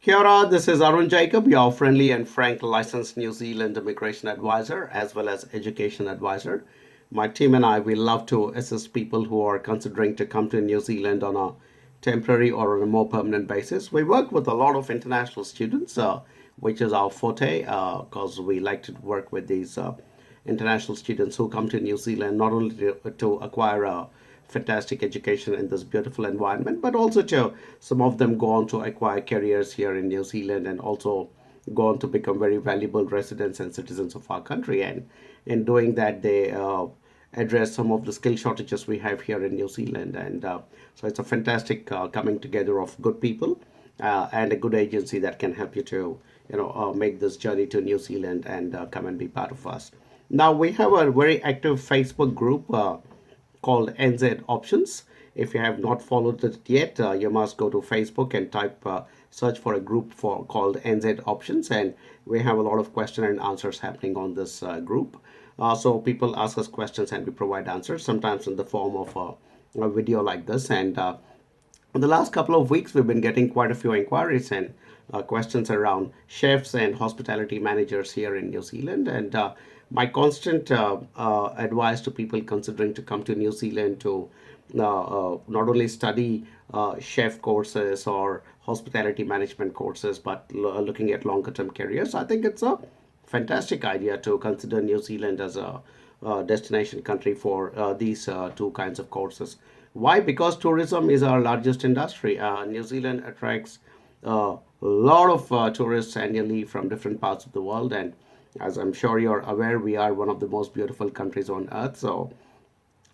Kia ora, this is Arun Jacob, your friendly and frank licensed New Zealand immigration advisor as well as education advisor. My team and I, we love to assist people who are considering to come to New Zealand on a temporary or on a more permanent basis. We work with a lot of international students, which is our forte, because we like to work with these international students who come to New Zealand not only to acquire a fantastic education in this beautiful environment, but also to some of them go on to acquire careers here in New Zealand and also go on to become very valuable residents and citizens of our country. And in doing that, they address some of the skill shortages we have here in New Zealand. And so it's a fantastic coming together of good people and a good agency that can help you to, make this journey to New Zealand and come and be part of us. Now we have a very active Facebook group called NZ Options. If you have not followed it yet, you must go to Facebook and type search for a group for called NZ Options, and we have a lot of question and answers happening on this group. So people ask us questions and we provide answers, sometimes in the form of a video like this. And in the last couple of weeks, we've been getting quite a few inquiries and questions around chefs and hospitality managers here in New Zealand. And my constant advice to people considering to come to New Zealand to not only study chef courses or hospitality management courses, but looking at longer term careers, I think it's a fantastic idea to consider New Zealand as a destination country for these two kinds of courses. Why? Because tourism is our largest industry. New Zealand attracts a lot of tourists annually from different parts of the world, and as I'm sure you're aware, we are one of the most beautiful countries on earth. So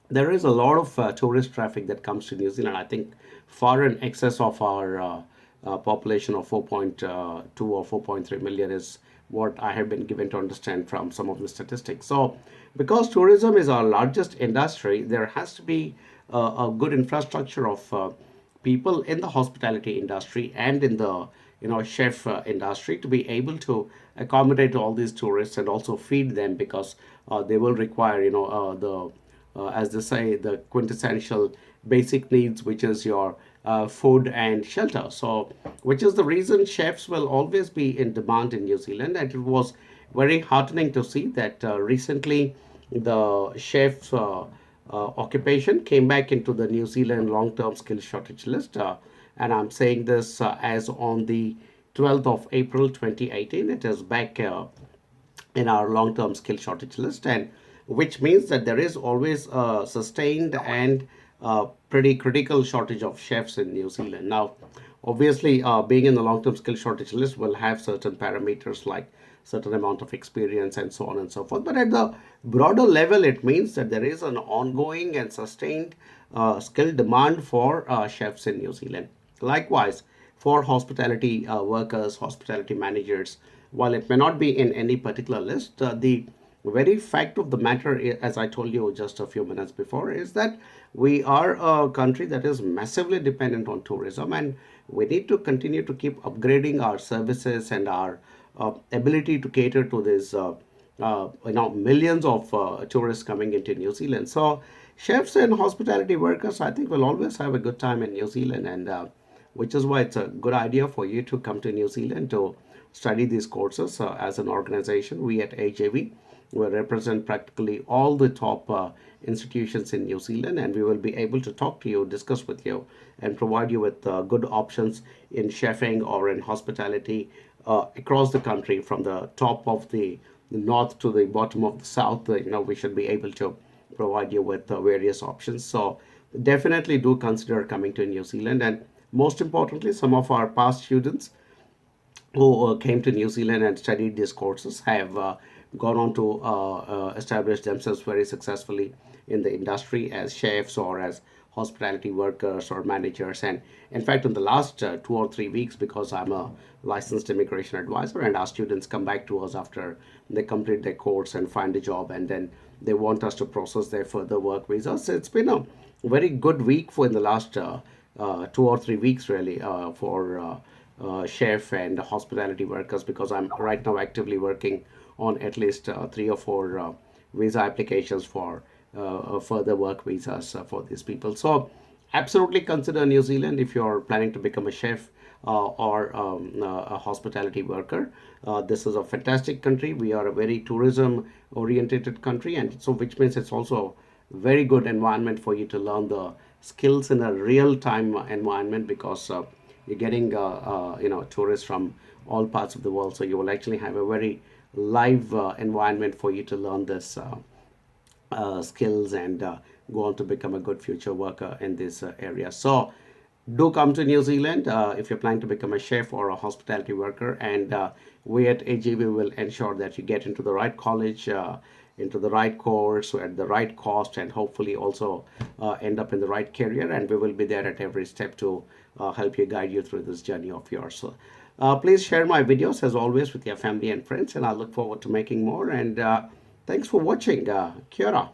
there is a lot of tourist traffic that comes to New Zealand. I think far in excess of our population of 4.2 or 4.3 million is what I have been given to understand from some of the statistics. So, because tourism is our largest industry, there has to be a good infrastructure of people in the hospitality industry and in the chef industry to be able to accommodate all these tourists and also feed them because they will require the as they say, the quintessential basic needs, which is your food and shelter. So, which is the reason chefs will always be in demand in New Zealand. And it was very heartening to see that recently the chef's occupation came back into the New Zealand long term skill shortage list. And I'm saying this as on the 12th of April 2018. It is back in our long-term skill shortage list, and which means that there is always a sustained and pretty critical shortage of chefs in New Zealand. Now, obviously, being in the long-term skill shortage list will have certain parameters like certain amount of experience and so on and so forth. But at the broader level, it means that there is an ongoing and sustained skill demand for chefs in New Zealand. Likewise, for hospitality workers, hospitality managers, while it may not be in any particular list, the very fact of the matter, as I told you just a few minutes before, is that we are a country that is massively dependent on tourism, and we need to continue to keep upgrading our services and our ability to cater to these millions of tourists coming into New Zealand. So chefs and hospitality workers, I think, will always have a good time in New Zealand, and which is why it's a good idea for you to come to New Zealand to study these courses as an organization. We at AJV will represent practically all the top institutions in New Zealand, and we will be able to talk to you, discuss with you, and provide you with good options in chefing or in hospitality across the country, from the top of the north to the bottom of the south. We should be able to provide you with various options. So definitely do consider coming to New Zealand, and most importantly, some of our past students who came to New Zealand and studied these courses have gone on to establish themselves very successfully in the industry as chefs or as hospitality workers or managers. And in fact, in the last 2 or 3 weeks, because I'm a licensed immigration advisor, and our students come back to us after they complete their course and find a job, and then they want us to process their further work visas. So it's been a very good week for in the last 2 or 3 weeks, really, for chef and hospitality workers, because I'm right now actively working on at least 3 or 4 visa applications for further work visas for these people. So, absolutely consider New Zealand if you're planning to become a chef or a hospitality worker. This is a fantastic country. We are a very tourism oriented country, and so which means it's also a very good environment for you to learn the skills in a real time environment, because you're getting tourists from all parts of the world, so you will actually have a very live environment for you to learn this skills and go on to become a good future worker in this area. So do come to New Zealand if you're planning to become a chef or a hospitality worker, and we at AGV will ensure that you get into the right college, into the right course at the right cost, and hopefully also end up in the right career, and we will be there at every step to help you, guide you through this journey of yours. So please share my videos as always with your family and friends, and I look forward to making more, and thanks for watching. Kia ora.